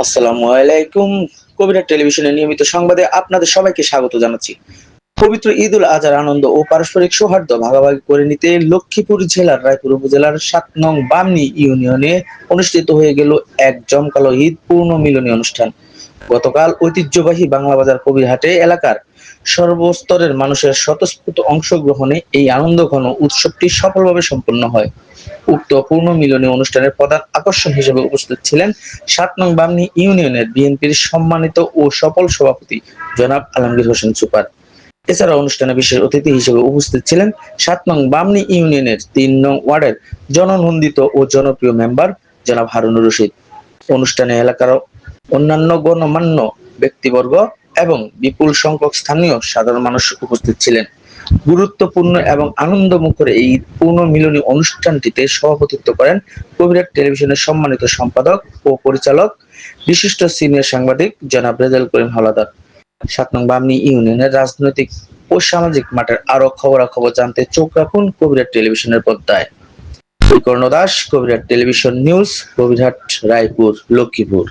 আসসালামু আলাইকুম। কবিরাট টেলিভিশনের নিয়মিত সংবাদে আপনাদের সবাইকে স্বাগত জানাচ্ছি। পবিত্র ঈদ উল আজহার আনন্দ ও পারস্পরিক সৌহার্দ্য ভাগাভাগি করে নিতে লক্ষ্মীপুর জেলার রায়পুর উপজেলার ৭ নং বামনী ইউনিয়নে অনুষ্ঠিত হয়ে গেল এক জমকালো ঈদ পূর্ণ মিলনী অনুষ্ঠান। গতকাল ঐতিহ্যবাহী বাংলাবাজার কবিরহাটে এলাকার সর্বস্তরের মানুষের স্বতঃস্ফূর্ত অংশগ্রহণে এই আনন্দঘন উৎসবটি সফলভাবে সম্পন্ন হয়। উক্ত পূর্ণ মিলনী অনুষ্ঠানের প্রধান আকর্ষণ হিসেবে উপস্থিত ছিলেন ৭ নং বামনী ইউনিয়নের বিএনপির সম্মানিত ও সফল সভাপতি জনাব আলমগীর হোসেন সুপার। এছাড়া অনুষ্ঠানে বিশেষ অতিথি হিসেবে উপস্থিত ছিলেন ৭ নং বামনী ইউনিয়নের ৩ নং ওয়ার্ডের জননন্দিত ও জনপ্রিয় মেম্বার জনাব হারুনুর রশিদ। অনুষ্ঠানে এলাকার অন্যান্য গণ্যমান্য ব্যক্তিবর্গ এবং বিপুল সংখ্যক স্থানীয় সাধারণ মানুষ উপস্থিত ছিলেন। গুরুত্বপূর্ণ এবং আনন্দমুখর এই পূর্ণ মিলনী অনুষ্ঠানটিতে সভাপতিত্ব করেন কবিরাট টেলিভিশনের সম্মানিত সম্পাদক ও পরিচালক বিশিষ্ট সিনিয়র সাংবাদিক জনাব রেজাউল করিম হাওলাদার। ৭ নং বামনী ইউনিয়নের রাজনৈতিক ও সামাজিক মাঠের আরো খবরাখবর জানতে চোখ রাখুন কবিরাট টেলিভিশনের পর্দায়। কর্ণ দাস, কবিরাট টেলিভিশন নিউজ, কবিরহাট, রায়পুর, লক্ষ্মীপুর।